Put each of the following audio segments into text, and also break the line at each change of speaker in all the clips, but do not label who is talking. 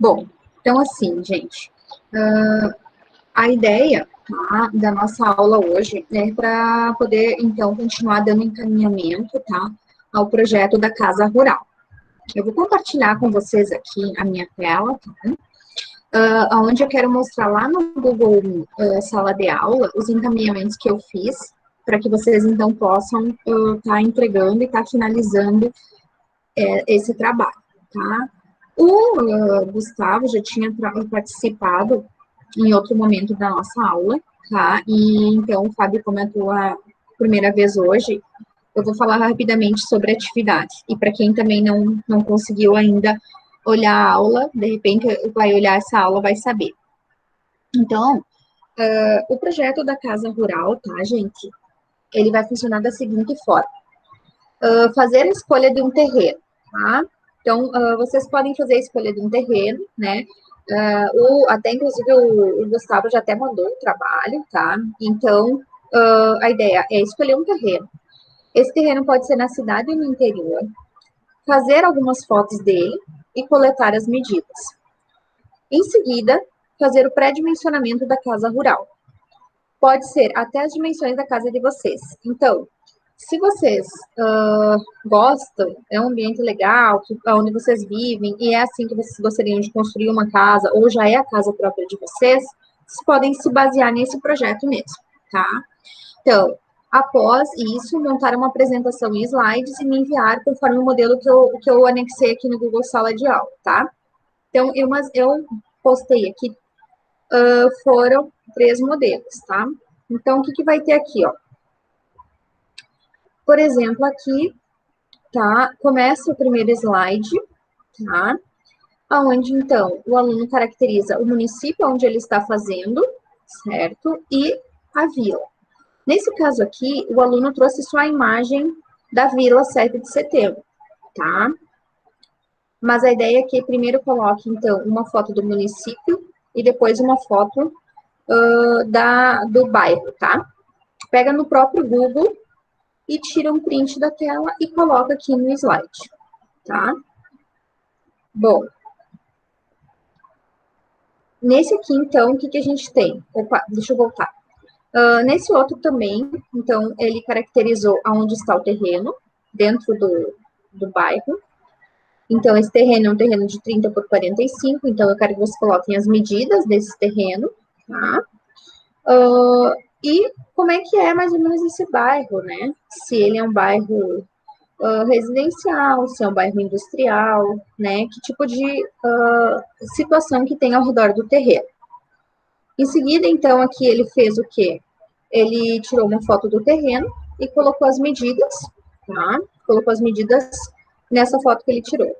Bom, então assim, gente, a ideia, tá, da nossa aula hoje é para poder, então, continuar dando encaminhamento, tá, ao projeto da Casa Rural. Eu vou compartilhar com vocês aqui a minha tela, tá? Onde eu quero mostrar lá no Google Sala de Aula os encaminhamentos que eu fiz para que vocês, então, possam estar entregando e estar finalizando esse trabalho, tá? O Gustavo já tinha participado em outro momento da nossa aula, tá? E então, o Fábio, como é a tua primeira vez hoje, eu vou falar rapidamente sobre a atividade. E para quem também não conseguiu ainda olhar a aula, de repente vai olhar essa aula, vai saber. Então, o projeto da Casa Rural, tá, gente? Ele vai funcionar da seguinte forma. Fazer a escolha de um terreno, tá? Então, vocês podem fazer a escolha de um terreno, né? Até, inclusive, o Gustavo já até mandou o trabalho, tá? Então, a ideia é escolher um terreno. Esse terreno pode ser na cidade ou no interior, fazer algumas fotos dele e coletar as medidas. Em seguida, fazer o pré-dimensionamento da casa rural. Pode ser até as dimensões da casa de vocês. Então, se vocês gostam, é um ambiente legal, onde vocês vivem, e é assim que vocês gostariam de construir uma casa, ou já é a casa própria de vocês, vocês podem se basear nesse projeto mesmo, tá? Então, após isso, montar uma apresentação em slides e me enviar conforme o modelo que eu anexei aqui no Google Sala de Aula, tá? Então, eu postei aqui, foram 3 modelos, tá? Então, o que vai ter aqui, ó? Por exemplo, aqui, tá? Começa o primeiro slide, tá? Onde, então, o aluno caracteriza o município onde ele está fazendo, certo? E a vila. Nesse caso aqui, o aluno trouxe só a imagem da Vila 7 de Setembro, tá? Mas a ideia é que primeiro coloque, então, uma foto do município e depois uma foto do bairro, tá? Pega no próprio Google e tira um print da tela e coloca aqui no slide, tá? Bom, nesse aqui, então, o que a gente tem? Opa, deixa eu voltar. Nesse outro também, então, ele caracterizou aonde está o terreno, dentro do bairro. Então, esse terreno é um terreno de 30 por 45, então eu quero que vocês coloquem as medidas desse terreno, tá? E como é que é mais ou menos esse bairro, né? Se ele é um bairro residencial, se é um bairro industrial, né? Que tipo de situação que tem ao redor do terreno. Em seguida, então, aqui ele fez o quê? Ele tirou uma foto do terreno e colocou as medidas, tá? Colocou as medidas nessa foto que ele tirou.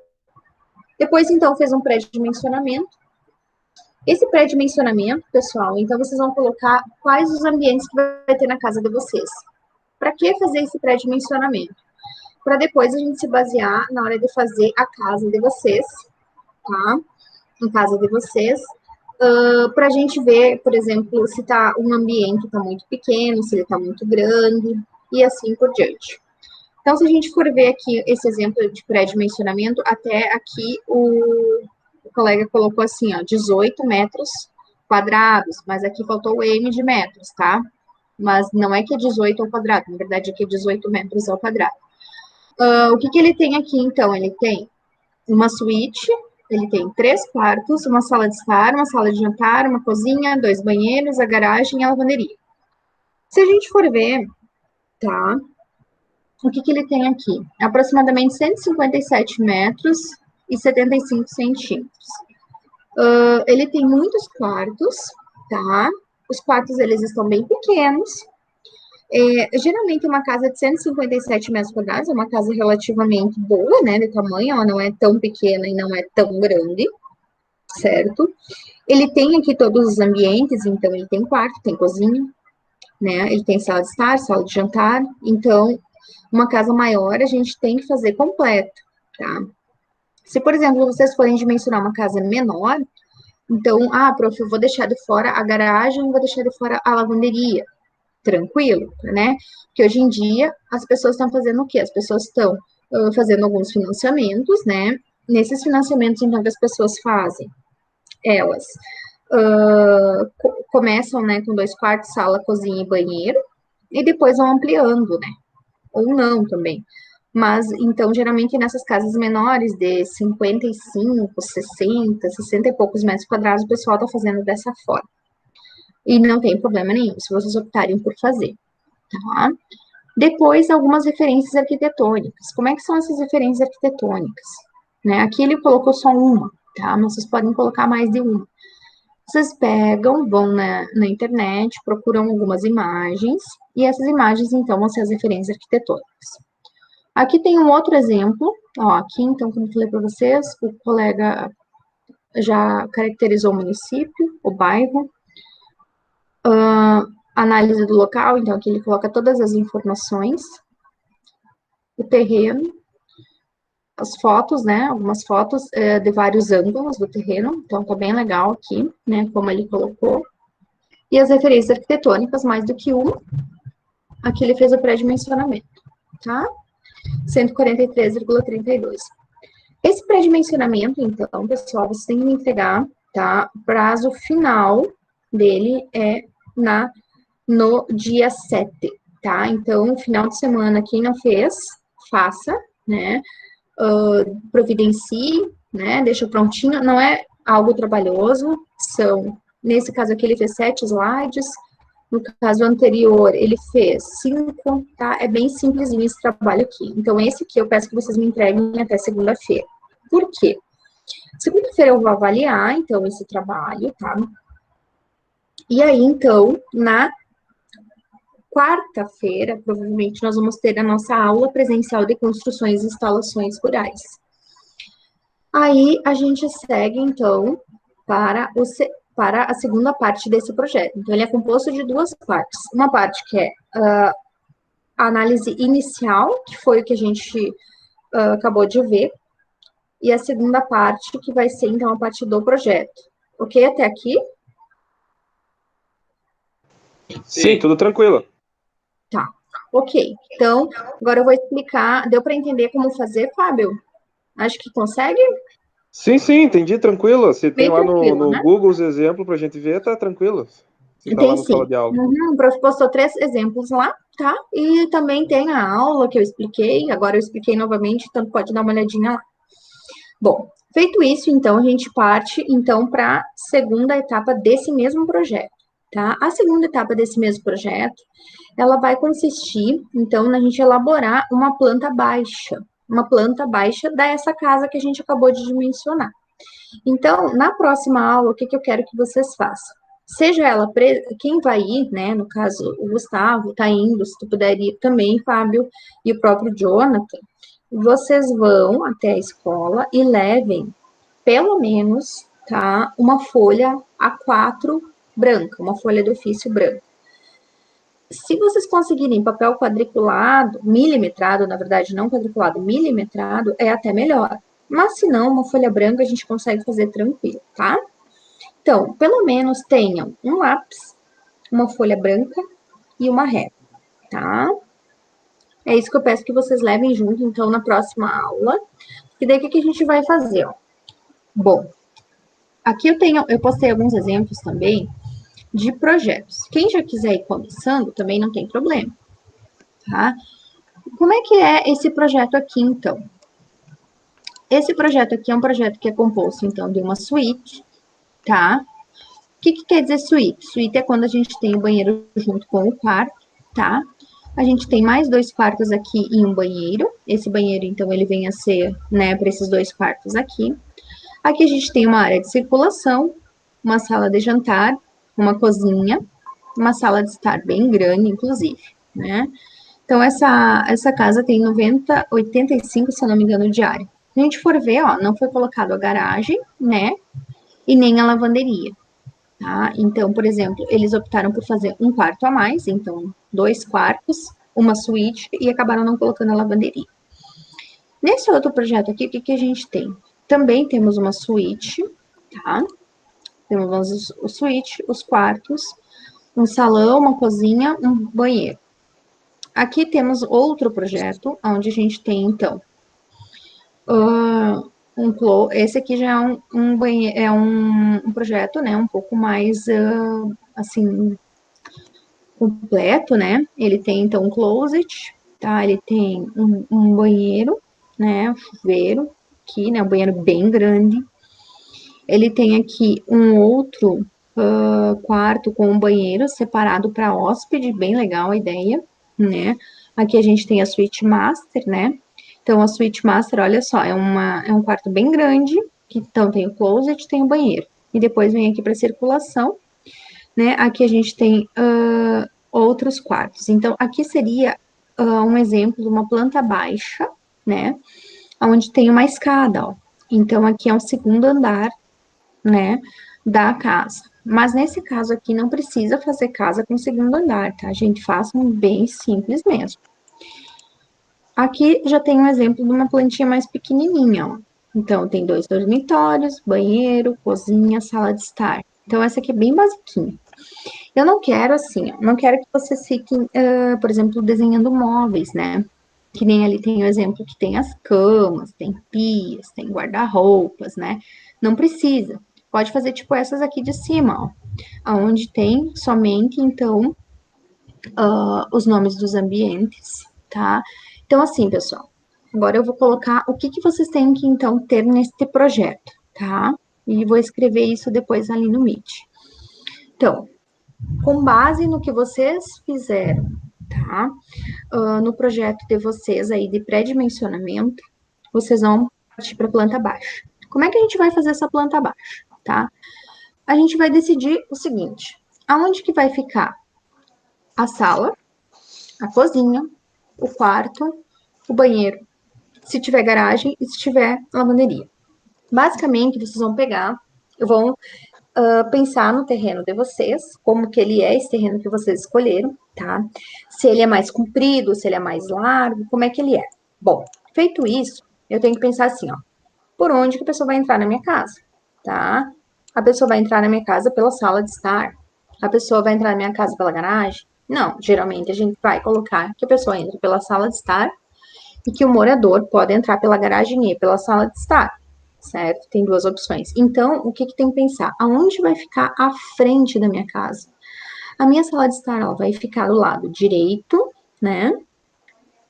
Depois, então, fez um pré-dimensionamento. Esse pré-dimensionamento, pessoal, então vocês vão colocar quais os ambientes que vai ter na casa de vocês. Para que fazer esse pré-dimensionamento? Para depois a gente se basear na hora de fazer a casa de vocês, tá? Em casa de vocês, para a gente ver, por exemplo, se tá um ambiente está muito pequeno, se ele está muito grande, e assim por diante. Então, se a gente for ver aqui esse exemplo de pré-dimensionamento, até aqui o colega colocou assim, ó, 18 metros quadrados, mas aqui faltou o M de metros, tá? Mas não é que é 18 ao quadrado, na verdade aqui é 18 metros ao quadrado. O que ele tem aqui, então? Ele tem uma suíte, ele tem 3 quartos, uma sala de estar, uma sala de jantar, uma cozinha, 2 banheiros, a garagem e a lavanderia. Se a gente for ver, tá? O que ele tem aqui? Aproximadamente 157 metros e 75 centímetros. Ele tem muitos quartos, tá? Os quartos, eles estão bem pequenos. Geralmente, uma casa de 157 metros quadrados é uma casa relativamente boa, né, de tamanho, ela não é tão pequena e não é tão grande, certo? Ele tem aqui todos os ambientes, então ele tem quarto, tem cozinha, né, ele tem sala de estar, sala de jantar, então, uma casa maior a gente tem que fazer completo, tá? Se, por exemplo, vocês forem dimensionar uma casa menor, então, prof, eu vou deixar de fora a garagem, vou deixar de fora a lavanderia, tranquilo, né? Porque hoje em dia as pessoas estão fazendo o quê? As pessoas estão fazendo alguns financiamentos, né? Nesses financiamentos, então, que as pessoas fazem? elas começam, né, com 2 quartos, sala, cozinha e banheiro, e depois vão ampliando, né? Ou não também. Mas, então, geralmente nessas casas menores, de 55, 60, 60 e poucos metros quadrados, o pessoal tá fazendo dessa forma. E não tem problema nenhum, se vocês optarem por fazer, tá? Depois, algumas referências arquitetônicas. Como é que são essas referências arquitetônicas? Né? Aqui ele colocou só uma, tá? Mas vocês podem colocar mais de uma. Vocês pegam, vão na internet, procuram algumas imagens, e essas imagens, então, vão ser as referências arquitetônicas. Aqui tem um outro exemplo, ó, aqui, então, como eu falei para vocês, o colega já caracterizou o município, o bairro, análise do local, então aqui ele coloca todas as informações, o terreno, as fotos, né, algumas fotos de vários ângulos do terreno, então tá bem legal aqui, né, como ele colocou, e as referências arquitetônicas, mais do que uma, aqui ele fez o pré-dimensionamento, tá? 143,32. Esse pré-dimensionamento, então, pessoal, vocês têm que me entregar, tá? O prazo final dele é no dia 7, tá? Então, final de semana, quem não fez, faça, né? Providencie, né? Deixa prontinho. Não é algo trabalhoso, nesse caso aqui ele fez 7 slides, no caso anterior ele fez 5, tá? É bem simplesinho esse trabalho aqui. Então, esse aqui eu peço que vocês me entreguem até segunda-feira. Por quê? Segunda-feira eu vou avaliar, então, esse trabalho, tá? E aí, então, na quarta-feira, provavelmente, nós vamos ter a nossa aula presencial de construções e instalações rurais. Aí, a gente segue, então, para a segunda parte desse projeto. Então, ele é composto de 2 partes. Uma parte que é a análise inicial, que foi o que a gente acabou de ver, e a segunda parte, que vai ser, então, a parte do projeto. Ok? Até aqui?
Sim, tudo tranquilo.
Tá. Ok. Então, agora eu vou explicar. Deu para entender como fazer, Fábio? Acho que consegue?
Sim, entendi, tranquilo. Se tem
Bem
lá
tranquilo,
no
né?
Google os exemplos pra gente ver, tá tranquilo. Se tá lá
Tem
na sala
sim.
de aula.
Uhum, o prof postou 3 exemplos lá, tá? E também tem a aula que eu expliquei. Agora eu expliquei novamente, então pode dar uma olhadinha lá. Bom, feito isso, então, a gente parte, então, para a segunda etapa desse mesmo projeto, tá? A segunda etapa desse mesmo projeto, ela vai consistir, então, na gente elaborar uma planta baixa dessa casa que a gente acabou de dimensionar. Então, na próxima aula, o que eu quero que vocês façam? Seja ela, quem vai ir, né, no caso, o Gustavo tá indo, se tu puder ir também, Fábio, e o próprio Jonathan, vocês vão até a escola e levem, pelo menos, tá, uma folha A4 branca, uma folha de ofício branca. Se vocês conseguirem papel quadriculado, milimetrado, na verdade, não quadriculado, milimetrado, é até melhor. Mas se não, uma folha branca a gente consegue fazer tranquilo, tá? Então, pelo menos tenham um lápis, uma folha branca e uma régua, tá? É isso que eu peço que vocês levem junto, então, na próxima aula. E daí, o que a gente vai fazer, ó? Bom, aqui eu postei alguns exemplos também de projetos. Quem já quiser ir começando, também não tem problema, tá? Como é que é esse projeto aqui, então? Esse projeto aqui é um projeto que é composto, então, de uma suíte, tá? O que quer dizer suíte? Suíte é quando a gente tem o banheiro junto com o quarto, tá? A gente tem mais 2 quartos aqui e um banheiro. Esse banheiro, então, ele vem a ser, né, para esses 2 quartos aqui. Aqui a gente tem uma área de circulação, uma sala de jantar, uma cozinha, uma sala de estar bem grande, inclusive, né? Então, essa casa tem 85, se eu não me engano, de área. Se a gente for ver, ó, não foi colocado a garagem, né? E nem a lavanderia, tá? Então, por exemplo, eles optaram por fazer um quarto a mais, então, 2 quartos, uma suíte, e acabaram não colocando a lavanderia. Nesse outro projeto aqui, o que a gente tem? Também temos uma suíte, tá? Temos o suíte, os quartos, um salão, uma cozinha, um banheiro. Aqui temos outro projeto, onde a gente tem, então, esse aqui já é um banheiro, é um projeto, né, um pouco mais, assim, completo, né? Ele tem, então, um closet, tá? Ele tem um banheiro, né, um chuveiro aqui, né, um banheiro bem grande. Ele tem aqui um outro quarto com um banheiro separado para hóspede, bem legal a ideia, né? Aqui a gente tem a suíte master, né? Então, a suíte master, olha só, é um quarto bem grande, que então tem o closet, tem o banheiro. E depois vem aqui para circulação, né? Aqui a gente tem outros quartos. Então, aqui seria um exemplo de uma planta baixa, né? Onde tem uma escada, ó. Então, aqui é um segundo andar, né, da casa. Mas nesse caso aqui não precisa fazer casa com segundo andar, tá? A gente faz um bem simples mesmo. Aqui já tem um exemplo de uma plantinha mais pequenininha, ó. Então, tem 2 dormitórios, banheiro, cozinha, sala de estar. Então, essa aqui é bem basiquinha. Eu não quero assim, ó, não quero que vocês fiquem, por exemplo, desenhando móveis, né? Que nem ali tem o exemplo que tem as camas, tem pias, tem guarda-roupas, né? Não precisa. Pode fazer tipo essas aqui de cima, ó. Onde tem somente, então, os nomes dos ambientes, tá? Então, assim, pessoal, agora eu vou colocar o que vocês têm que, então, ter neste projeto, tá? E vou escrever isso depois ali no Meet. Então, com base no que vocês fizeram, tá? No projeto de vocês aí de pré-dimensionamento, vocês vão partir para planta baixa. Como é que a gente vai fazer essa planta baixa, tá? A gente vai decidir o seguinte: aonde que vai ficar a sala, a cozinha, o quarto, o banheiro, se tiver garagem e se tiver lavanderia. Basicamente, vocês vão pegar, vão pensar no terreno de vocês, como que ele é esse terreno que vocês escolheram, tá? Se ele é mais comprido, se ele é mais largo, como é que ele é. Bom, feito isso, eu tenho que pensar assim, ó, por onde que a pessoa vai entrar na minha casa, tá? A pessoa vai entrar na minha casa pela sala de estar, a pessoa vai entrar na minha casa pela garagem? Não, geralmente a gente vai colocar que a pessoa entra pela sala de estar e que o morador pode entrar pela garagem e pela sala de estar, certo? Tem duas opções. Então, o que tem que pensar? Aonde vai ficar a frente da minha casa? A minha sala de estar, ela vai ficar do lado direito, né?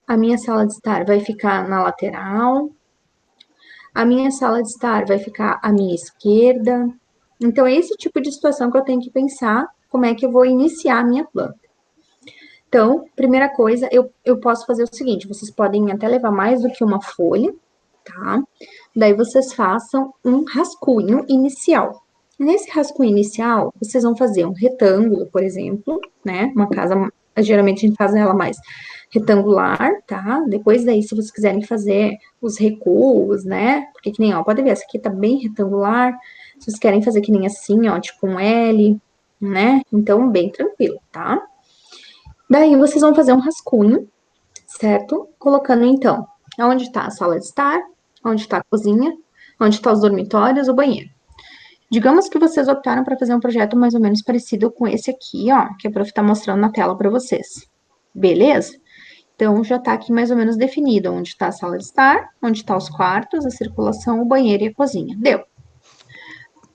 A minha sala de estar vai ficar na lateral. A minha sala de estar vai ficar à minha esquerda. Então, é esse tipo de situação que eu tenho que pensar como é que eu vou iniciar a minha planta. Então, primeira coisa, eu posso fazer o seguinte: vocês podem até levar mais do que uma folha, tá? Daí vocês façam um rascunho inicial. Nesse rascunho inicial, vocês vão fazer um retângulo, por exemplo, né? Uma casa, geralmente a gente faz ela mais retangular, tá? Depois daí, se vocês quiserem fazer os recuos, né? Porque que nem, ó, pode ver, essa aqui tá bem retangular. Se vocês querem fazer que nem assim, ó, tipo um L, né? Então, bem tranquilo, tá? Daí, vocês vão fazer um rascunho, certo? Colocando, então, onde está a sala de estar, onde está a cozinha, onde estão os dormitórios, o banheiro. Digamos que vocês optaram para fazer um projeto mais ou menos parecido com esse aqui, ó, que é para eu estar mostrando na tela para vocês. Beleza? Então, já está aqui mais ou menos definido onde está a sala de estar, onde estão os quartos, a circulação, o banheiro e a cozinha. Deu.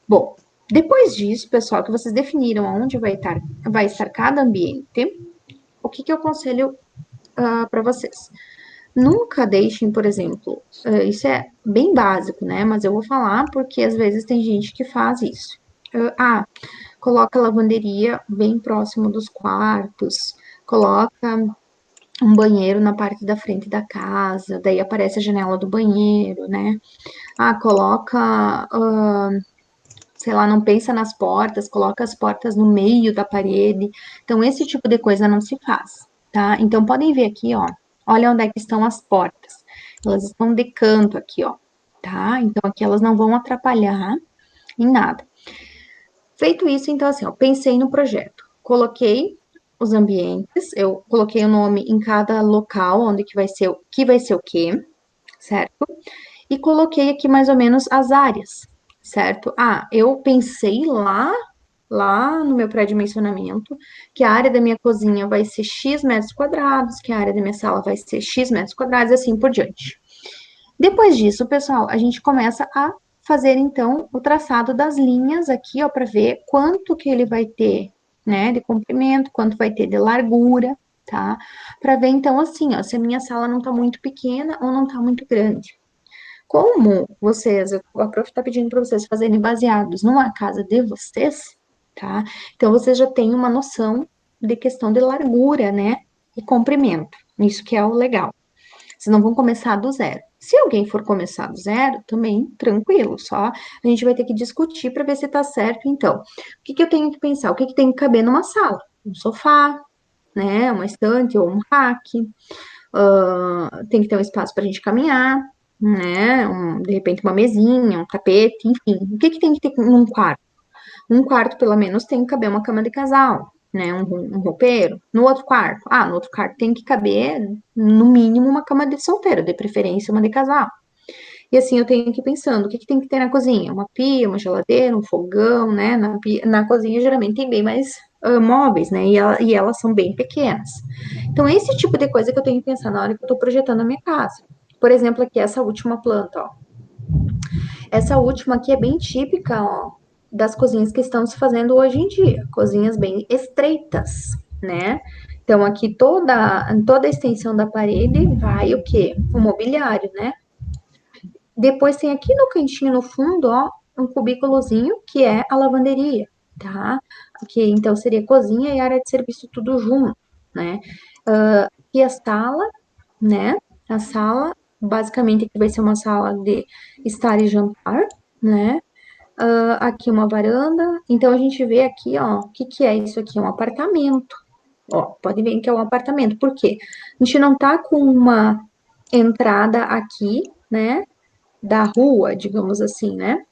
Bom, depois disso, pessoal, que vocês definiram onde vai estar cada ambiente, o que eu aconselho para vocês? Nunca deixem, por exemplo, isso é bem básico, né? Mas eu vou falar porque às vezes tem gente que faz isso. Coloca a lavanderia bem próximo dos quartos, coloca um banheiro na parte da frente da casa, daí aparece a janela do banheiro, né? Coloca, sei lá, não pensa nas portas, coloca as portas no meio da parede. Então, esse tipo de coisa não se faz, tá? Então, podem ver aqui, ó. Olha onde é que estão as portas. Elas estão de canto aqui, ó, tá? Então, aqui elas não vão atrapalhar em nada. Feito isso, então, assim, ó, pensei no projeto. Coloquei os ambientes, eu coloquei o nome em cada local, onde que vai ser o quê, certo? E coloquei aqui mais ou menos as áreas, certo? Eu pensei lá no meu pré-dimensionamento, que a área da minha cozinha vai ser X metros quadrados, que a área da minha sala vai ser X metros quadrados, e assim por diante. Depois disso, pessoal, a gente começa a fazer, então, o traçado das linhas aqui, ó, para ver quanto que ele vai ter, né, de comprimento, quanto vai ter de largura, tá? Para ver, então, assim, ó, se a minha sala não tá muito pequena ou não tá muito grande. Como vocês, a prof tá pedindo para vocês fazerem baseados numa casa de vocês, tá? Então, vocês já têm uma noção de questão de largura, né, e comprimento. Isso que é o legal. Vocês não vão começar do zero. Se alguém for começar do zero, também tranquilo, só a gente vai ter que discutir para ver se tá certo, então. O que que eu tenho que pensar? O que que tem que caber numa sala? Um sofá, né, uma estante ou um rack, tem que ter um espaço para a gente caminhar, né, de repente uma mesinha, um tapete, enfim. O que que tem que ter num quarto? Um quarto, pelo menos, tem que caber uma cama de casal, né? Um roupeiro. No outro quarto, no outro quarto tem que caber, no mínimo, uma cama de solteiro, de preferência uma de casal. E assim, eu tenho que ir pensando, o que que tem que ter na cozinha? Uma pia, uma geladeira, um fogão, né? Na cozinha, geralmente, tem bem mais móveis, né? E elas são bem pequenas. Então, esse tipo de coisa que eu tenho que pensar na hora que eu tô projetando a minha casa. Por exemplo, aqui, essa última planta, ó. Essa última aqui é bem típica, ó, das cozinhas que estão se fazendo hoje em dia, cozinhas bem estreitas, né? Então, aqui toda a extensão da parede vai o quê? O mobiliário, né? Depois tem aqui no cantinho, no fundo, ó, um cubículozinho, que é a lavanderia, tá? Que então seria cozinha e área de serviço tudo junto, né? Aqui a sala, né? A sala, basicamente, aqui vai ser uma sala de estar e jantar, né? Aqui uma varanda. Então, a gente vê aqui, ó, o que que é isso aqui? É um apartamento. Ó, pode ver que é um apartamento. Por quê? A gente não tá com uma entrada aqui, né? Da rua, digamos assim, né?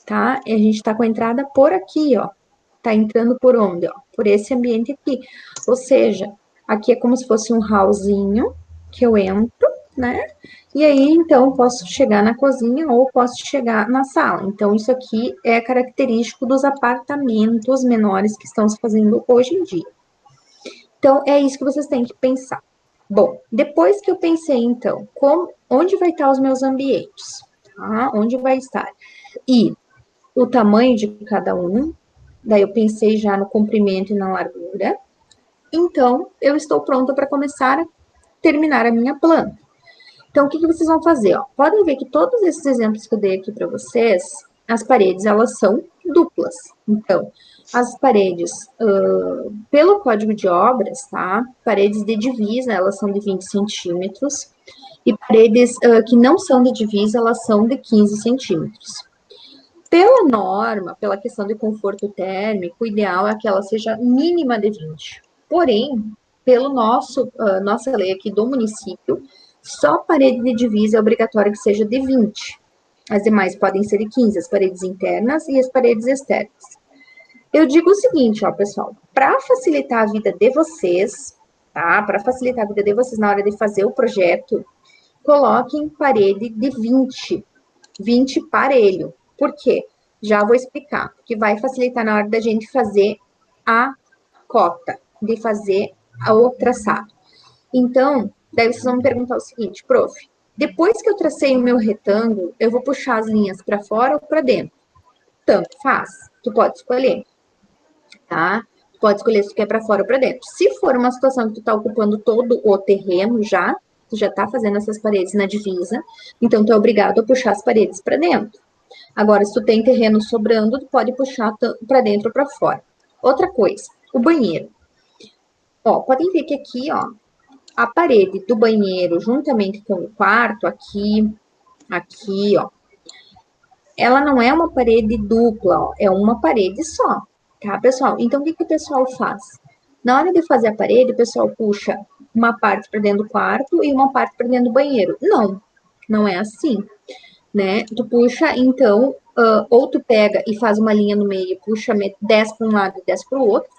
Tá? E a gente tá com a entrada por aqui, ó. Tá entrando por onde, ó? Por esse ambiente aqui. Ou seja, aqui é como se fosse um hallzinho que eu entro, né? E aí, então, posso chegar na cozinha ou posso chegar na sala. Então, isso aqui é característico dos apartamentos menores que estão se fazendo hoje em dia. Então, é isso que vocês têm que pensar. Bom, depois que eu pensei, então, onde vai estar os meus ambientes? Tá? Onde vai estar? E o tamanho de cada um. Daí eu pensei já no comprimento e na largura. Então, eu estou pronta para começar a terminar a minha planta. Então, o que, que vocês vão fazer? Ó? Podem ver que todos esses exemplos que eu dei aqui para vocês, as paredes, elas são duplas. Então, as paredes, pelo código de obras, tá? Paredes de divisa, elas são de 20 centímetros. E paredes que não são de divisa, elas são de 15 centímetros. Pela norma, pela questão de conforto térmico, o ideal é que ela seja mínima de 20. Porém, pelo nossa lei aqui do município, só parede de divisa é obrigatório que seja de 20. As demais podem ser de 15, as paredes internas e as paredes externas. Eu digo o seguinte, ó, pessoal, para facilitar a vida de vocês, tá? Para facilitar a vida de vocês na hora de fazer o projeto, coloquem parede de 20. 20 parelho. Por quê? Já vou explicar, que vai facilitar na hora da gente fazer a cota, de fazer o traçado. Então, daí vocês vão me perguntar o seguinte, prof, depois que eu tracei o meu retângulo, eu vou puxar as linhas para fora ou para dentro? Tanto faz, tu pode escolher, tá? Tu pode escolher se tu quer para fora ou para dentro. Se for uma situação que tu tá ocupando todo o terreno já, tu já tá fazendo essas paredes na divisa, então tu é obrigado a puxar as paredes para dentro. Agora, se tu tem terreno sobrando, tu pode puxar para dentro ou para fora. Outra coisa, o banheiro. Ó, podem ver que aqui, ó, a parede do banheiro, juntamente com o quarto, aqui, ó, ela não é uma parede dupla, ó, é uma parede só, tá, pessoal? Então, o que que o pessoal faz? Na hora de fazer a parede, o pessoal puxa uma parte para dentro do quarto e uma parte para dentro do banheiro. Não, não é assim, né? Tu puxa, então, ou tu pega e faz uma linha no meio, puxa, desce para um lado e desce para o outro,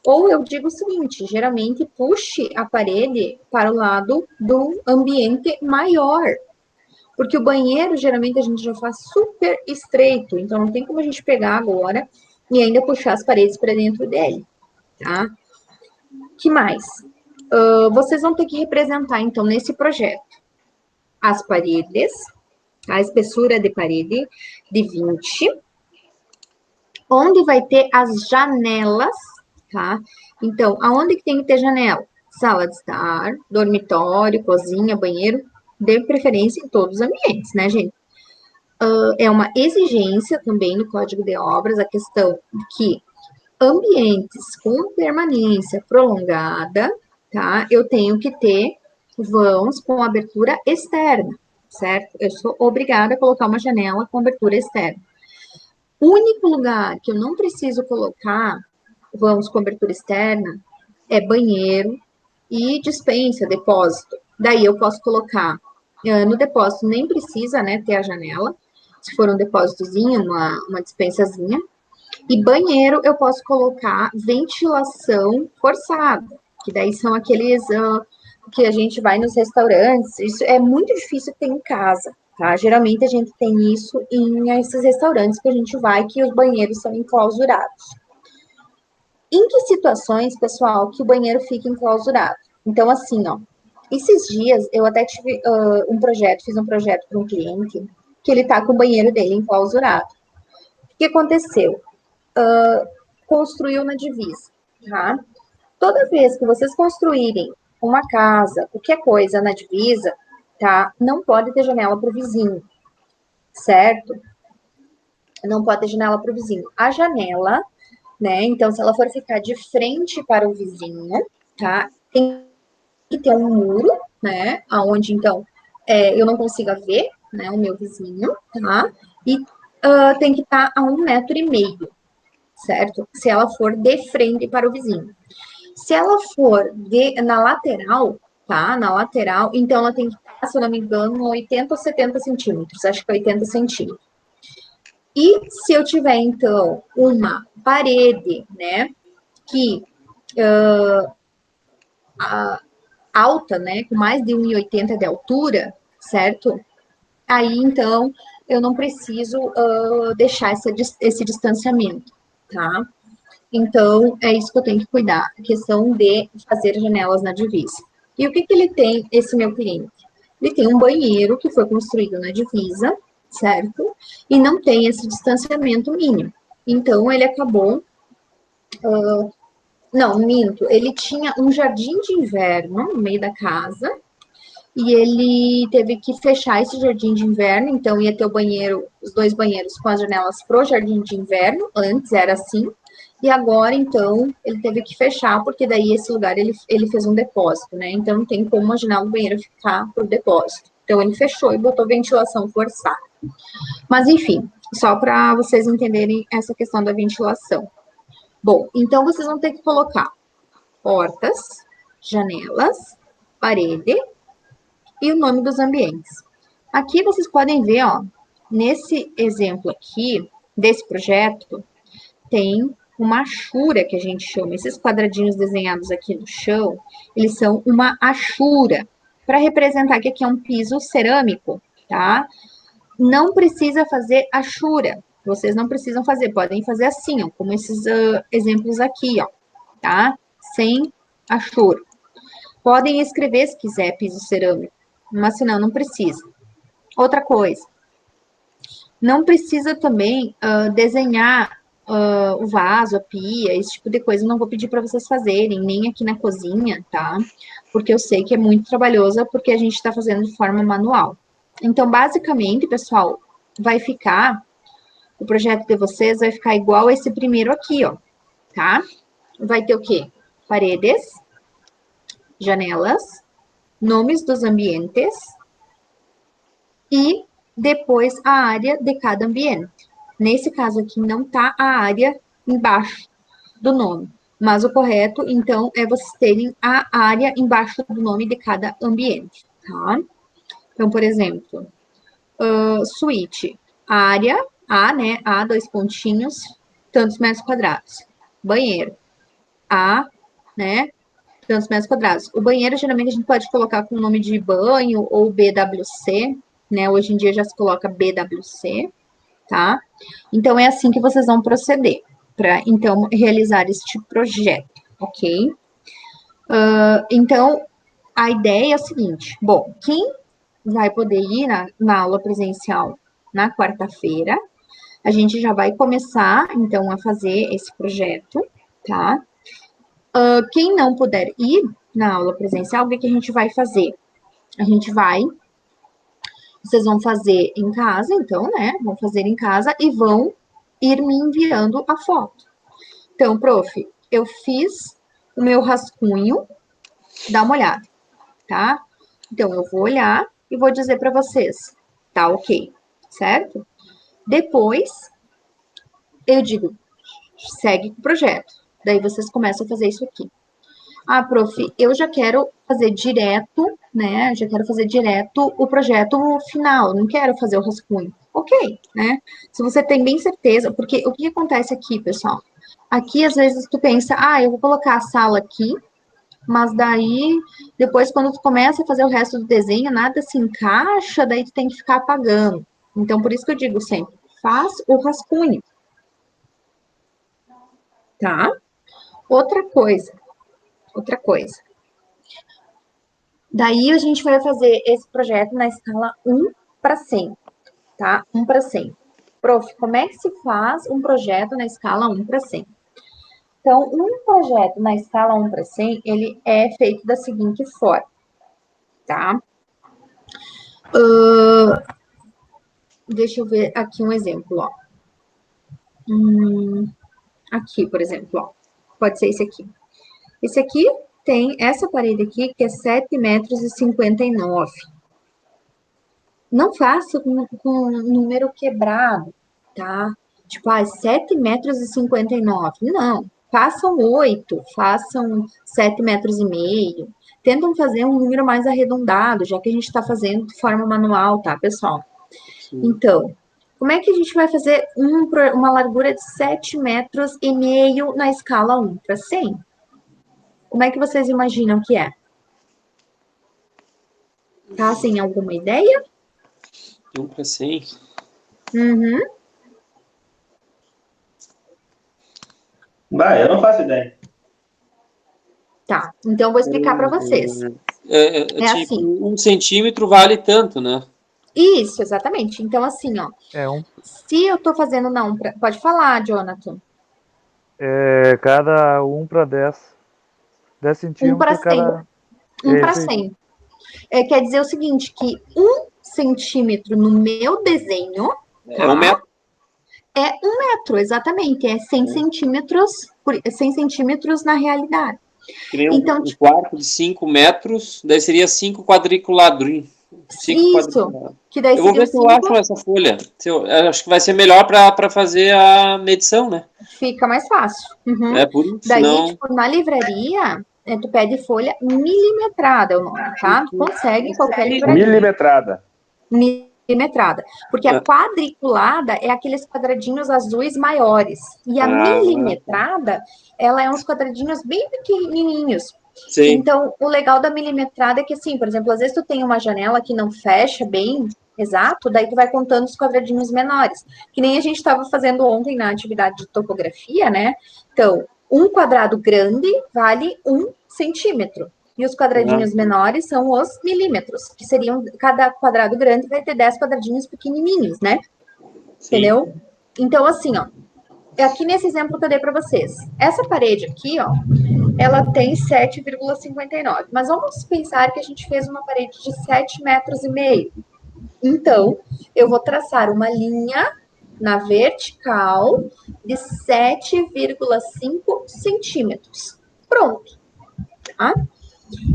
ou eu digo o seguinte, geralmente puxe a parede para o lado do ambiente maior, porque o banheiro, geralmente, a gente já faz super estreito, então não tem como a gente pegar agora e ainda puxar as paredes para dentro dele, tá? Que mais? Vocês vão ter que representar, então, nesse projeto, as paredes, a espessura de parede de 20, onde vai ter as janelas, tá? Então, aonde que tem que ter janela? Sala de estar, dormitório, cozinha, banheiro, de preferência em todos os ambientes, né, gente? É uma exigência também no Código de Obras a questão de que ambientes com permanência prolongada, tá? Eu tenho que ter vãos com abertura externa, certo? Eu sou obrigada a colocar uma janela com abertura externa. O único lugar que eu não preciso colocar vãos com abertura externa é banheiro e dispensa, depósito. Daí eu posso colocar no depósito, nem precisa, né, ter a janela, se for um depósitozinho, uma dispensazinha. E banheiro eu posso colocar ventilação forçada, que daí são aqueles que a gente vai nos restaurantes. Isso é muito difícil ter em casa, tá? Geralmente a gente tem isso em esses restaurantes que a gente vai, que os banheiros são enclausurados. Em que situações, pessoal, que o banheiro fica enclausurado? Então, assim, ó, esses dias eu até tive fiz um projeto para um cliente que ele tá com o banheiro dele enclausurado. O que aconteceu? Construiu na divisa, tá? Toda vez que vocês construírem uma casa, qualquer coisa na divisa, tá? Não pode ter janela para o vizinho, certo? Não pode ter janela para o vizinho. A janela, né? Então, se ela for ficar de frente para o vizinho, tá? Tem que ter um muro, né? Aonde, então, eu não consiga ver, né? O meu vizinho, tá? E tem que estar a 1,5 m, certo? Se ela for de frente para o vizinho. Se ela for na lateral, tá? Na lateral, então ela tem que estar, se eu não me engano, 80 ou 70 centímetros. Acho que 80 centímetros. E se eu tiver, então, uma parede, né? Que alta, né? Com mais de 1,80 de altura, certo? Aí, então, eu não preciso deixar esse distanciamento, tá? Então, é isso que eu tenho que cuidar, a questão de fazer janelas na divisa. E o que ele tem, esse meu cliente? Ele tem um banheiro que foi construído na divisa, certo? E não tem esse distanciamento mínimo. Então, ele acabou... não, minto. Ele tinha um jardim de inverno no meio da casa, e ele teve que fechar esse jardim de inverno, então ia ter o banheiro, os 2 banheiros com as janelas pro jardim de inverno, antes era assim, e agora, então, ele teve que fechar, porque daí esse lugar ele fez um depósito, né? Então não tem como a janela do banheiro ficar pro depósito. Então ele fechou e botou ventilação forçada. Mas enfim, só para vocês entenderem essa questão da ventilação. Bom, então vocês vão ter que colocar portas, janelas, parede e o nome dos ambientes. Aqui vocês podem ver, ó, nesse exemplo aqui, desse projeto, tem uma achura que a gente chama. Esses quadradinhos desenhados aqui no chão, eles são uma achura, para representar que aqui é um piso cerâmico, tá? Não precisa fazer achura, vocês não precisam fazer, podem fazer assim, ó, como esses exemplos aqui, ó, tá? Sem achura. Podem escrever se quiser piso cerâmico, mas senão não precisa. Outra coisa, não precisa também desenhar o vaso, a pia, esse tipo de coisa, eu não vou pedir para vocês fazerem, nem aqui na cozinha, tá? Porque eu sei que é muito trabalhoso, porque a gente está fazendo de forma manual. Então, basicamente, pessoal, vai ficar, o projeto de vocês vai ficar igual esse primeiro aqui, ó, tá? Vai ter o quê? Paredes, janelas, nomes dos ambientes e depois a área de cada ambiente. Nesse caso aqui, não tá a área embaixo do nome, mas o correto, então, é vocês terem a área embaixo do nome de cada ambiente, tá? Então, por exemplo, suíte, área, A, né, A, 2 pontinhos, tantos metros quadrados. Banheiro, A, né, tantos metros quadrados. O banheiro, geralmente, a gente pode colocar com o nome de banho ou BWC, né, hoje em dia já se coloca BWC, tá? Então, é assim que vocês vão proceder para, então, realizar este projeto, ok? Então, a ideia é a seguinte, bom, quem vai poder ir na aula presencial na quarta-feira. A gente já vai começar, então, a fazer esse projeto, tá? Quem não puder ir na aula presencial, o que a gente vai fazer? Vocês vão fazer em casa, então, né? Vão fazer em casa e vão ir me enviando a foto. Então, prof, eu fiz o meu rascunho, dá uma olhada, tá? Então, eu vou olhar e vou dizer para vocês, tá ok, certo? Depois, eu digo, segue com o projeto. Daí vocês começam a fazer isso aqui. Ah, prof, eu já quero fazer direto, né? Já quero fazer direto o projeto final, não quero fazer o rascunho. Ok, né? Se você tem bem certeza, porque o que acontece aqui, pessoal? Aqui, às vezes, tu pensa, eu vou colocar a sala aqui, mas daí, depois, quando tu começa a fazer o resto do desenho, nada se encaixa, daí tu tem que ficar apagando. Então, por isso que eu digo sempre, faz o rascunho, tá? Outra coisa. Daí, a gente vai fazer esse projeto na escala 1:100, tá? 1:100. Prof, como é que se faz um projeto na escala 1:100? Então, um projeto na escala 1:100, ele é feito da seguinte forma, tá? Deixa eu ver aqui um exemplo, ó. Aqui, por exemplo, ó. Pode ser esse aqui. Esse aqui tem essa parede aqui, que é 7,59 metros. Não faça com um número quebrado, tá? Tipo, 7,59 metros. Não. Façam 8, façam 7,5 metros. Tentam fazer um número mais arredondado, já que a gente está fazendo de forma manual, tá, pessoal? Sim. Então, como é que a gente vai fazer uma largura de 7,5 metros na escala 1:100? Como é que vocês imaginam que é? Tá, sem alguma ideia?
1:100?
Uhum.
Eu não faço ideia.
Tá, então eu vou explicar para vocês.
Tipo,
assim.
1 centímetro vale tanto, né?
Isso, exatamente. Então, assim, ó. Se eu tô fazendo na 1 pra... Pode falar, Jonathan.
Cada 1:10. 10 centímetros cada...
1:100. Quer dizer o seguinte, que 1 centímetro no meu desenho...
É 1 metro.
É 1 metro, exatamente. É 100 centímetros, 100 centímetros na realidade.
Então, um quarto de 5 metros, daí seria 5 quadriculadrinhos.
Isso. Que daí
eu vou ver se eu acho essa folha. Eu acho que vai ser melhor para fazer a medição, né?
Fica mais fácil. Uhum.
É por isso.
Daí,
não...
tipo, na livraria, tu pede folha milimetrada, é o nome, tá? Tu consegue em qualquer livraria. Milimetrada. Porque a quadriculada é aqueles quadradinhos azuis maiores. E a milimetrada, ela é uns quadradinhos bem pequenininhos. Sim. Então, o legal da milimetrada é que, assim, por exemplo, às vezes tu tem uma janela que não fecha bem exato, daí tu vai contando os quadradinhos menores. Que nem a gente estava fazendo ontem na atividade de topografia, né? Então, um quadrado grande vale 1 centímetro. E os quadradinhos menores são os milímetros, que seriam, cada quadrado grande vai ter 10 quadradinhos pequenininhos, né? Sim. Entendeu? Então, assim, ó, aqui nesse exemplo que eu dei para vocês, essa parede aqui, ó, ela tem 7,59, mas vamos pensar que a gente fez uma parede de 7,5 metros. Então, eu vou traçar uma linha na vertical de 7,5 centímetros. Pronto, tá?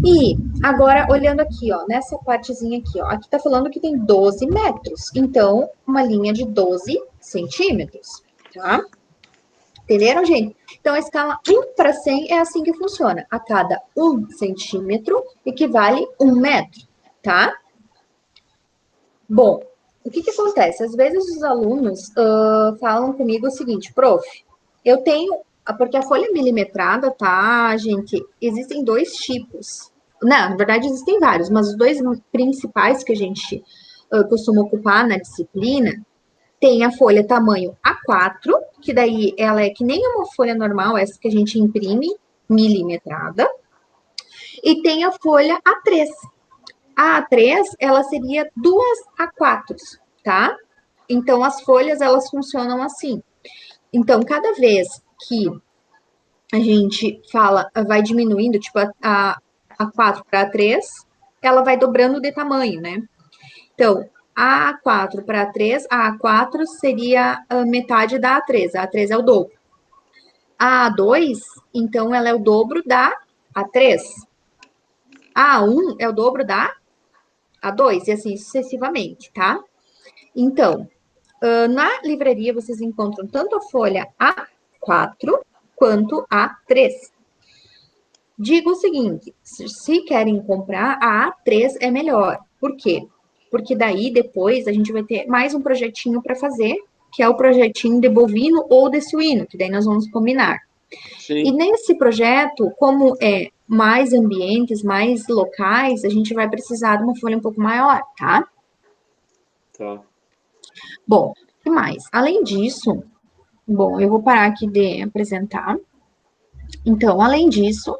E agora, olhando aqui, ó, nessa partezinha aqui, ó, aqui tá falando que tem 12 metros. Então, uma linha de 12 centímetros, tá? Entenderam, gente? Então, a escala 1:100 é assim que funciona. A cada 1 centímetro equivale 1 metro, tá? Bom, o que acontece? Às vezes os alunos falam comigo o seguinte, prof, eu tenho... Porque a folha milimetrada, tá, gente? Existem 2 tipos. Não, na verdade, existem vários, mas os 2 principais que a gente costuma ocupar na disciplina tem a folha tamanho A4, que daí ela é que nem uma folha normal, essa que a gente imprime, milimetrada, e tem a folha A3. A A3, ela seria 2 A4, tá? Então, as folhas, elas funcionam assim. Então, cada vez que a gente fala, vai diminuindo, tipo, a A4 para A3, ela vai dobrando de tamanho, né? Então, a A4 para A3, a A4 seria a metade da A3. A A3 é o dobro. A A2, então, ela é o dobro da A3. A A1 é o dobro da A2, e assim sucessivamente, tá? Então, na livraria vocês encontram tanto a folha A4 quanto a A3. Digo o seguinte, se querem comprar, a A3 é melhor. Por quê? Porque daí depois a gente vai ter mais um projetinho para fazer, que é o projetinho de bovino ou de suíno, que daí nós vamos combinar.
Sim.
E nesse projeto, como é mais ambientes, mais locais, a gente vai precisar de uma folha um pouco maior, tá?
Tá.
Bom, o que mais? Além disso, bom, eu vou parar aqui de apresentar. Então, além disso,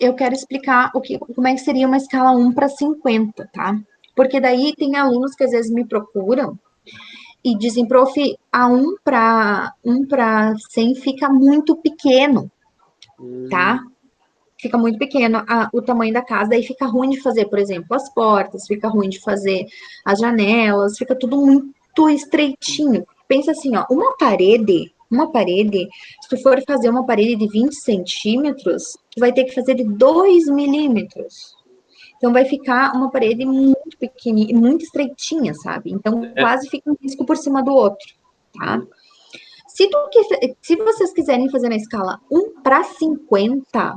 eu quero explicar como é que seria uma escala 1 para 50, tá? Porque daí tem alunos que às vezes me procuram e dizem, prof, a 1 para 100 fica muito pequeno, tá? Fica muito pequeno o tamanho da casa, daí fica ruim de fazer, por exemplo, as portas, fica ruim de fazer as janelas, fica tudo muito estreitinho. Pensa assim, ó, uma parede, se tu for fazer uma parede de 20 centímetros, tu vai ter que fazer de 2 milímetros. Então, vai ficar uma parede muito pequenininha, muito estreitinha, sabe? Então, quase fica um risco por cima do outro, tá? Se vocês quiserem fazer na escala 1 para 50,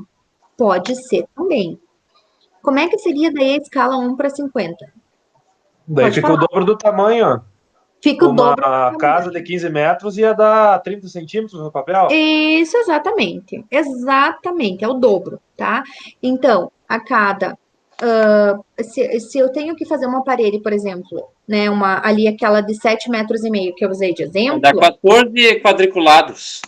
pode ser também. Como é que seria daí a escala 1 para 50?
Daí
Pode
fica
falar.
o dobro do tamanho, ó.
Fica o dobro do
Uma
tamanho.
casa de 15 metros ia dar 30 centímetros no papel?
Isso, exatamente. Exatamente, é o dobro, tá? Então, a cada. Se eu tenho que fazer uma parede, por exemplo, né, ali aquela de 7,5 metros que eu usei de exemplo.
Vai dar 14 quadriculados.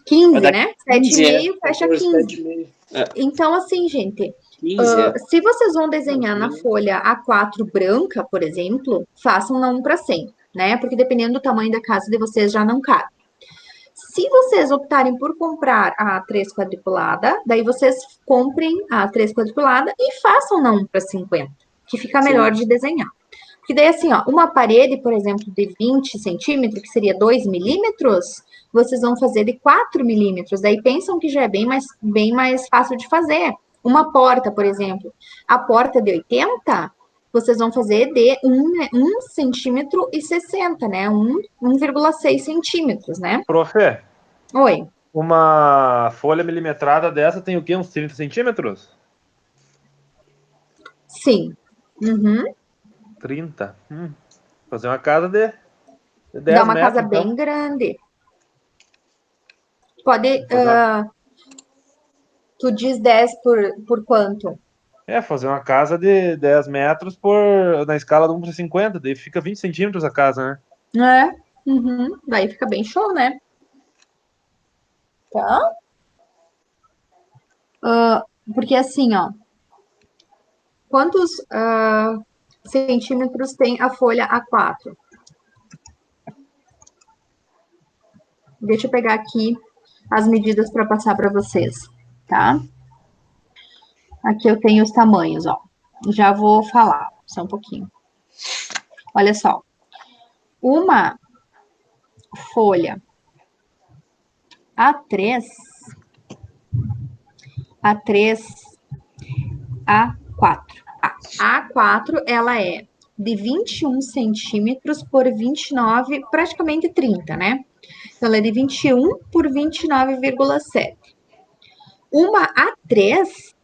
15, né?
15,
7,5 fecha 15. Então, assim, gente,
15,
se vocês vão desenhar na folha A4 branca, por exemplo, façam na 1 para 100, né? Porque dependendo do tamanho da casa de vocês já não cabe. Se vocês optarem por comprar a A3 quadriculada, daí vocês comprem a A3 quadriculada e façam na 1 para 50, que fica melhor de desenhar. Porque daí, assim, ó, uma parede, por exemplo, de 20 centímetros, que seria 2 milímetros, vocês vão fazer de 4 milímetros. Daí pensam que já é bem mais fácil de fazer. Uma porta, por exemplo, a porta de 80, vocês vão fazer de 1 centímetro e 60, né? 1,6 centímetros, né?
Prof,
Oi.
uma folha milimetrada dessa tem o quê? Uns 30 centímetros?
Sim. Uhum.
30. Fazer uma casa de 10
Dá uma
metros,
casa
então.
bem grande. Pode. Tu diz 10 por quanto?
Fazer uma casa de 10 metros na escala de 1 para 50, daí fica 20 centímetros a casa,
né? Uhum. Daí fica bem show, né? Tá? Porque assim, ó. Quantos centímetros tem a folha A4? Deixa eu pegar aqui as medidas para passar para vocês, tá? Aqui eu tenho os tamanhos, ó. Já vou falar, só um pouquinho. Olha só. Uma folha A3, A4. A A4, ela é de 21 centímetros por 29, praticamente 30, né? Então, ela é de 21 por 29,7. Uma A3,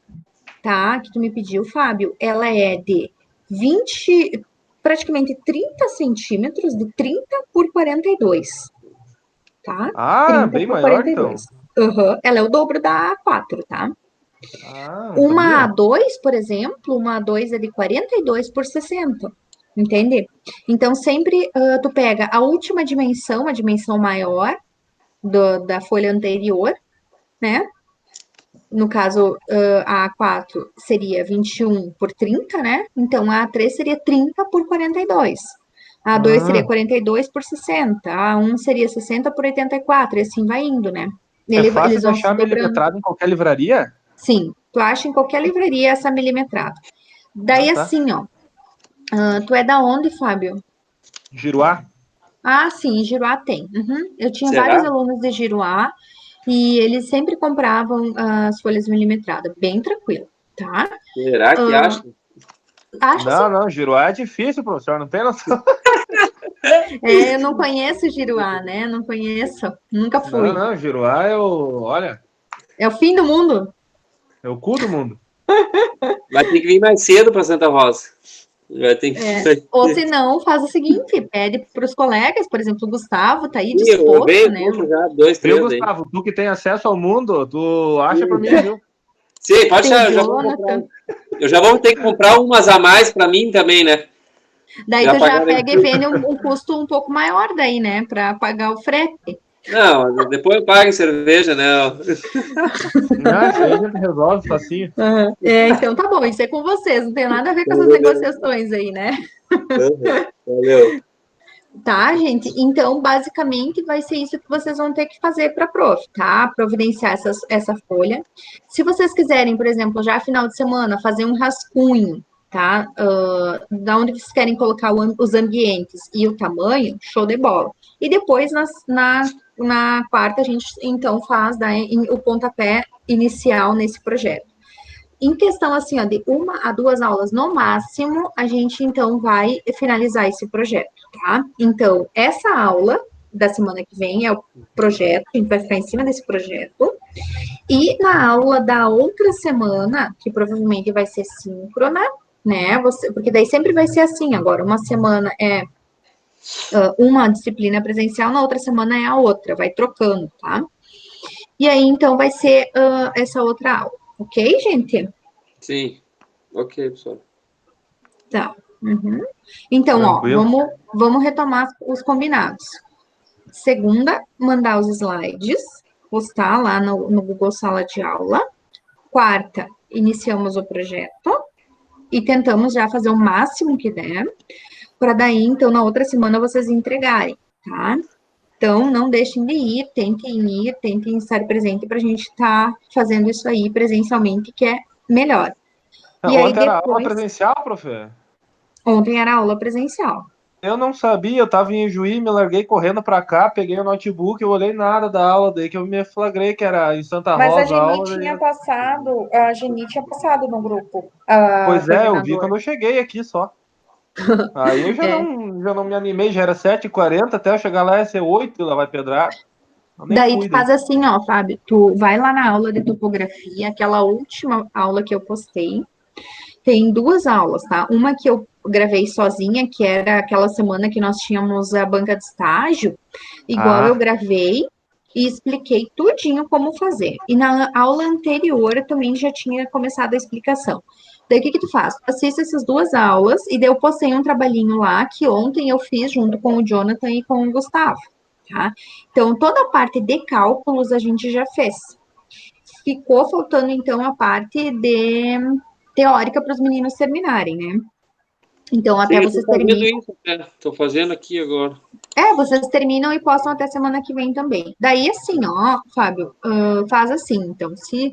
tá? Que tu me pediu, Fábio, ela é de 20, praticamente 30 centímetros, de 30 por 42. Tá?
Ah,
30
bem
por
maior,
42. Uhum. Ela é o dobro da A4, tá?
não
Uma
sabia.
A2, por exemplo, uma A2 é de 42 por 60. Entende? Então, sempre tu pega a última dimensão, a dimensão maior da folha anterior, né? no caso, a A4 seria 21 por 30, né? Então, a A3 seria 30 por 42. A A2 seria 42 por 60. A A1 seria 60 por 84, e assim vai indo, né?
É fácil
Eles
de
vão se
achar
dobrando.
milimetrado em qualquer livraria?
Sim, tu acha em qualquer livraria essa milimetrada. Daí,
tá.
assim, ó. Tu é da onde, Fábio?
Giruá?
Ah, sim, Giruá tem. Uhum. Eu tinha vários
Será?
alunos de Giruá e eles sempre compravam as folhas milimetradas, bem tranquilo, tá?
Será que acha?
Acho assim.
Não, Giruá é difícil, professor, não tem noção.
Eu não conheço Giruá, né? Não conheço, nunca fui.
Não, Giruá é olha,
É o fim do mundo.
é o cu do mundo.
Vai ter que vir mais cedo para Santa Rosa. Vai ter que.
Ou se não, faz o seguinte, pede para os colegas, por exemplo, o Gustavo tá aí
Sim, eu
disposto,
venho,
né?
compro já, 2,
Viu,
3 aí.
Gustavo? Tu que tem acesso ao mundo, tu acha pra mim, viu?
Sim, pode
Tem o
deixar, eu já vou comprar.
Jonathan.
Eu já vou ter que comprar umas a mais para mim também, né?
Daí
Já
tu já
pagaram.
pega e vende um custo um pouco maior daí, né? Para pagar o frete.
Não, depois eu pago em cerveja, né?
Não, isso aí a gente resolve facinho.
Então tá bom, isso é com vocês, não tem nada a ver com essas negociações aí, né?
Valeu.
Tá, gente? Então, basicamente, vai ser isso que vocês vão ter que fazer para a prof, tá? Providenciar essa folha. Se vocês quiserem, por exemplo, já final de semana, fazer um rascunho, tá? Da onde vocês querem colocar os ambientes e o tamanho, show de bola. E depois, na quarta, a gente, então, faz o pontapé inicial nesse projeto. Em questão, assim, ó, de 1 a 2 aulas no máximo, a gente, então, vai finalizar esse projeto, tá? Então, essa aula da semana que vem é o projeto, a gente vai ficar em cima desse projeto. E na aula da outra semana, que provavelmente vai ser síncrona, né? Porque daí sempre vai ser assim agora, uma semana é uma disciplina presencial, na outra semana é a outra, vai trocando, tá? E aí, então, vai ser essa outra aula, ok, gente?
Sim. Ok, pessoal.
Tá. Uhum. Então,
Tranquilo.
vamos retomar os combinados. Segunda, mandar os slides, postar lá no Google Sala de Aula. Quarta, iniciamos o projeto e tentamos já fazer o máximo que der, para daí, então, na outra semana vocês entregarem, tá? Então, não deixem de ir, tentem estar presente para a gente estar fazendo isso aí presencialmente, que é melhor. E aí,
Ontem era aula
depois,
presencial, profe?
ontem era aula presencial.
Eu não sabia, eu tava em Juí, me larguei correndo pra cá, peguei o notebook, eu olhei nada da aula, daí que eu me flagrei que era em Santa
Mas
Rosa a aula.
a Geni tinha passado no grupo, a
Pois é, eu vi
coordenadora.
quando eu cheguei aqui só. Aí eu
É.
já não me animei, já era 7h40, até eu chegar lá ia ser 8 e lá vai pedrada. Eu nem
Daí tu
fui daí.
faz assim, ó, Fábio, tu vai lá na aula de topografia, aquela última aula que eu postei, tem 2 aulas, tá? Uma que eu gravei sozinha, que era aquela semana que nós tínhamos a banca de estágio, igual eu
Ah,
gravei e expliquei tudinho como fazer. E na aula anterior eu também já tinha começado a explicação. Daí o que tu faz? Tu assiste essas 2 aulas e daí eu postei um trabalhinho lá que ontem eu fiz junto com o Jonathan e com o Gustavo, tá? Então toda a parte de cálculos a gente já fez. Ficou faltando então a parte de teórica para os meninos terminarem, né? Então,
Sim,
até
eu tô
vocês
fazendo
terminam.
isso, né? Tô fazendo aqui agora.
Vocês terminam e postam até semana que vem também. Daí, assim, ó, Fábio, faz assim. Então, se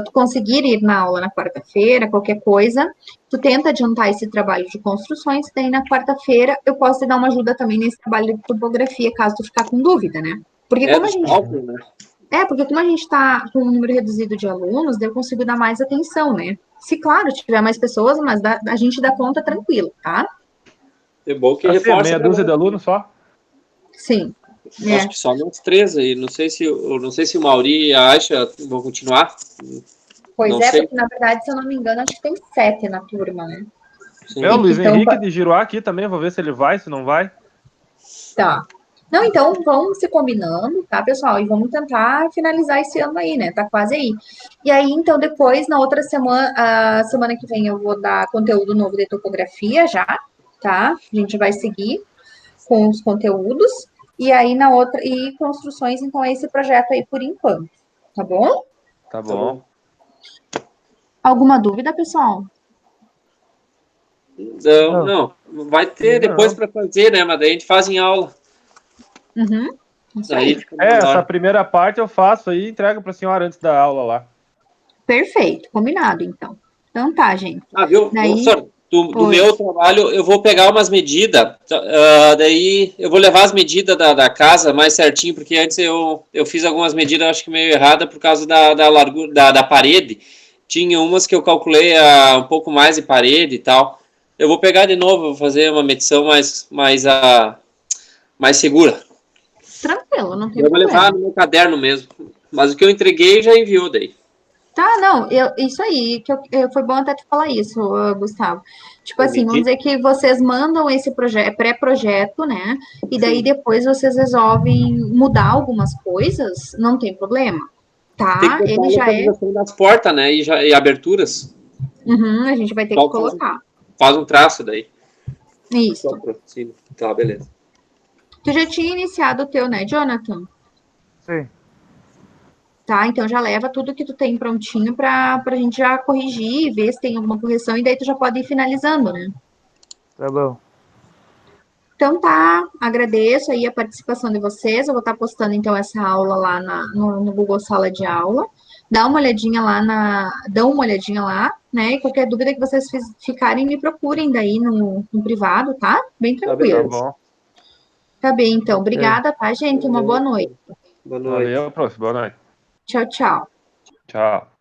tu conseguir ir na aula na quarta-feira, qualquer coisa, tu tenta adiantar esse trabalho de construções, daí na quarta-feira eu posso te dar uma ajuda também nesse trabalho de topografia, caso tu ficar com dúvida, né? Porque
É
como a
dos
gente
cálculos, né?
Porque como a gente está com um número reduzido de alunos, daí eu consigo dar mais atenção, né? Se, claro, tiver mais pessoas, mas a gente dá conta tranquilo, tá?
É bom que
assim,
reforça
meia
pra
dúzia de
nós.
alunos só.
Sim.
Acho que só nós 3 aí. Não sei se o Mauri e a Aisha vão continuar.
Pois
Não
é,
sei.
porque na verdade, se eu não me engano, acho que tem 7 na turma, né?
É, o
Sim.
E que
Luiz
estão.
Henrique de Giruá aqui também, vou ver se ele vai, se não vai.
Tá. Não, então vamos se combinando, tá, pessoal? E vamos tentar finalizar esse ano aí, né? Tá quase aí. E aí, então, depois, na outra semana, a semana que vem, eu vou dar conteúdo novo de topografia já, tá? A gente vai seguir com os conteúdos. E aí, na outra, e construções, então, é esse projeto aí por enquanto, tá bom?
Tá
Tá
bom.
bom.
Alguma dúvida, pessoal?
Não. Vai ter depois para fazer, né? Mas daí a gente faz em aula.
Uhum. Isso
Daí
aí.
fica melhor.
Essa primeira parte eu faço aí e entrego para a senhora antes da aula lá.
Perfeito, combinado, então. Então tá, gente.
Viu?
Daí,
Professor, do meu trabalho, eu vou pegar umas medidas, daí eu vou levar as medidas da casa mais certinho, porque antes eu fiz algumas medidas, acho que meio errada, por causa da largura da parede. Tinha umas que eu calculei um pouco mais de parede e tal. Eu vou pegar de novo, vou fazer uma medição mais segura.
tranquilo, não tem
Eu vou
problema.
levar no meu caderno mesmo. Mas o que eu entreguei já enviou daí.
Tá, não, isso aí, foi bom até te falar isso, Gustavo. Tipo assim, vamos dizer que vocês mandam esse projeto, pré-projeto, né? E daí depois vocês resolvem mudar algumas coisas, não tem problema, tá?
Tem que botar
Ele
a
já é.
localização das portas, né? E aberturas.
Uhum, a gente vai ter que colocar.
Faz um traço daí.
Isso.
Tá, beleza.
Tu já tinha iniciado o teu, né, Jonathan?
Sim.
Tá, então já leva tudo que tu tem prontinho pra gente já corrigir, ver se tem alguma correção, e daí tu já pode ir finalizando, né?
Tá bom.
Então tá, agradeço aí a participação de vocês. Eu vou estar postando então essa aula lá no Google Sala de Aula. Dão uma olhadinha lá, né? E qualquer dúvida que vocês ficarem, me procurem daí no privado, tá? Bem tranquilo.
Tá bom.
Tá bem, então. Obrigada, tá, gente? Uma boa noite.
Boa noite.
Valeu, prof. Boa noite.
Tchau, tchau.
Tchau.